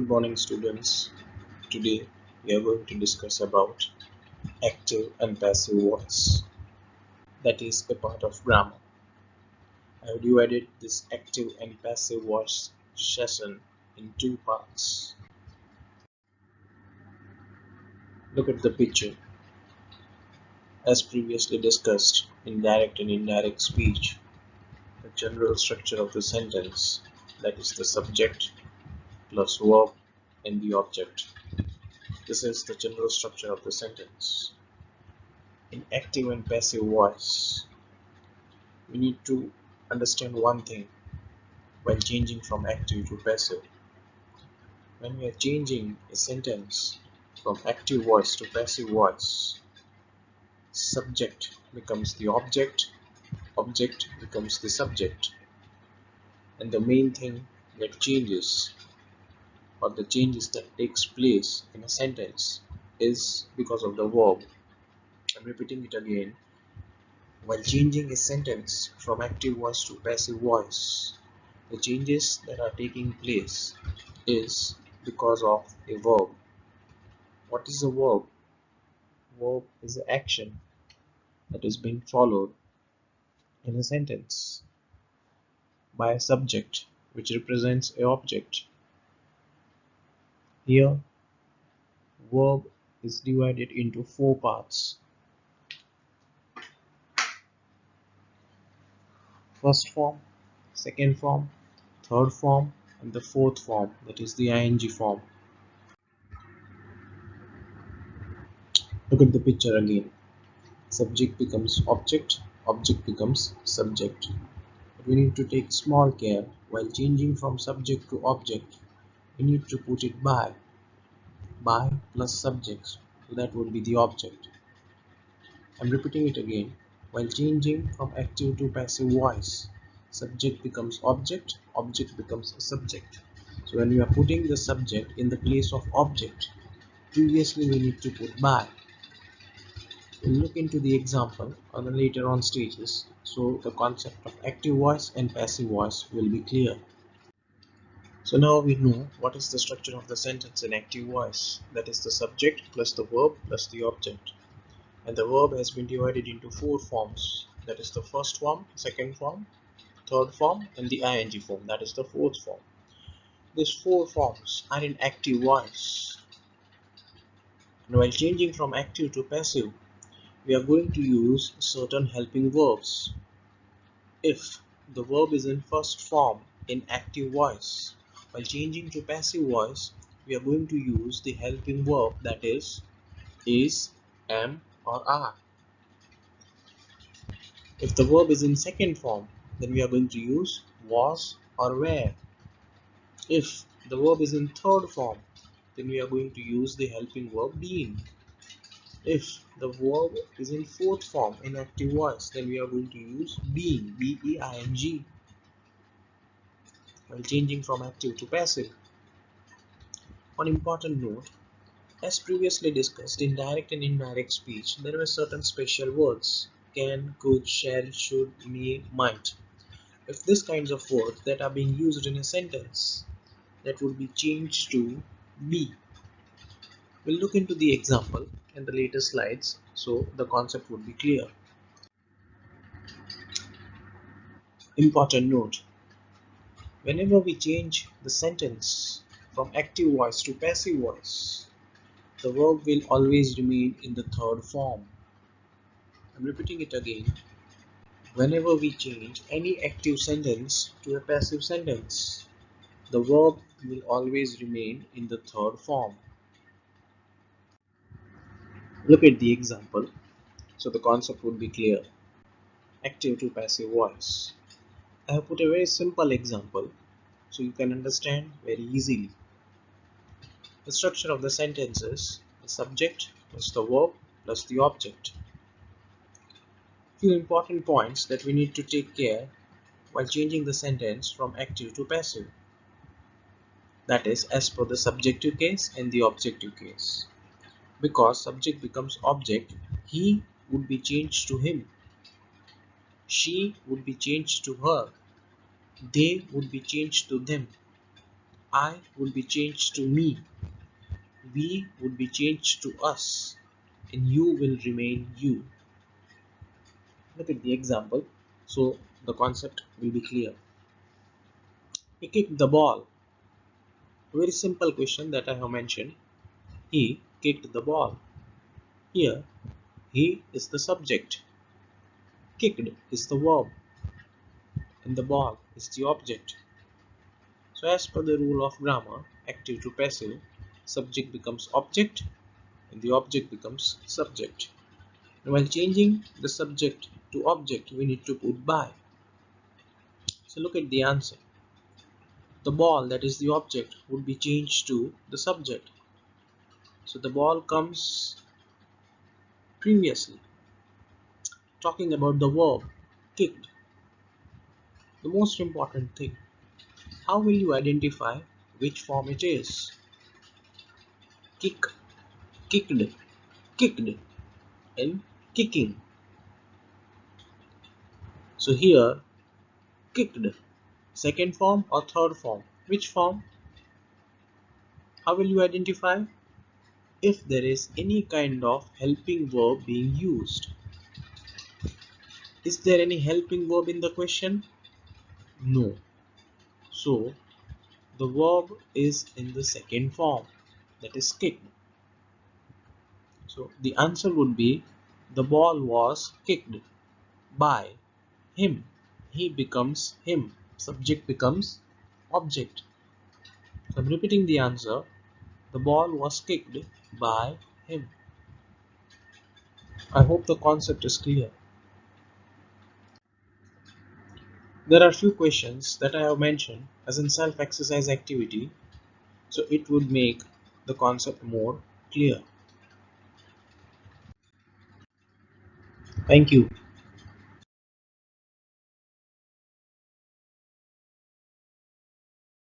Good morning, students. Today we are going to discuss about active and passive voice, that is a part of grammar. I have divided this active and passive voice session in two parts. Look at the picture. As previously discussed in direct and indirect speech, the general structure of the sentence, that is the subject plus verb and the object. This is the general structure of the sentence. In active and passive voice, we need to understand one thing while changing from active to passive. When we are changing a sentence from active voice to passive voice, subject becomes the object, object becomes the subject, and the main thing that changes, or the changes that takes place in a sentence, is because of the verb. I'm repeating it again. While changing a sentence from active voice to passive voice, the changes that are taking place is because of a verb. What is a verb? Verb is an action that is being followed in a sentence by a subject which represents an object. Here, verb is divided into four parts. First form, second form, third form, and the fourth form, that is the ing form. Look at the picture again. Subject becomes object, object becomes subject. But we need to take small care while changing from subject to object. We need to put it by plus subject, so that would be the object. I'm repeating it again. While changing from active to passive voice, subject becomes object, object becomes subject. So when we are putting the subject in the place of object, previously we need to put by. We'll look into the example on the later on stages, so the concept of active voice and passive voice will be clear. So now we know what is the structure of the sentence in active voice, that is the subject plus the verb plus the object. And the verb has been divided into four forms, that is the first form, second form, third form, and the ing form, that is the fourth form. These four forms are in active voice. And while changing from active to passive, we are going to use certain helping verbs. If the verb is in first form in active voice, while changing to passive voice, we are going to use the helping verb, that is, am, or are. If the verb is in second form, then we are going to use was or were. If the verb is in third form, then we are going to use the helping verb been. If the verb is in fourth form in active voice, then we are going to use being, B-E-I-N-G, while changing from active to passive. One important note, as previously discussed in direct and indirect speech, there were certain special words: can, could, shall, should, may, might. If these kinds of words that are being used in a sentence, that would be changed to be. We'll look into the example in the later slides, so the concept would be clear. Important note, whenever we change the sentence from active voice to passive voice, the verb will always remain in the third form. I'm repeating it again. Whenever we change any active sentence to a passive sentence, the verb will always remain in the third form. Look at the example, so the concept would be clear. Active to passive voice. I have put a very simple example so you can understand very easily. The structure of the sentence is the subject plus the verb plus the object. Few important points that we need to take care while changing the sentence from active to passive. That is as per the subjective case and the objective case. Because subject becomes object, he would be changed to him, she would be changed to her, they would be changed to them. I would be changed to me, we would be changed to us, and you will remain you. Look at the example so the concept will be clear. He kicked the ball. Very simple question that I have mentioned. He kicked the ball. Here, he is the subject. Kicked is the verb, and the ball is the object. So as per the rule of grammar, active to passive, subject becomes object and the object becomes subject. And while changing the subject to object, we need to put by. So look at the answer. The ball, that is the object, would be changed to the subject. So the ball comes previously. Talking about the verb, kicked, the most important thing. How will you identify which form it is? Kick, kicked, kicked, and kicking. So here, kicked, second form or third form? Which form? How will you identify? If there is any kind of helping verb being used. Is there any helping verb in the question? No. So the verb is in the second form, that is kicked. So the answer would be the ball was kicked by him. He becomes him. Subject becomes object. So I'm repeating the answer. The ball was kicked by him. I hope the concept is clear. There are few questions that I have mentioned as in self-exercise activity, so it would make the concept more clear. Thank you.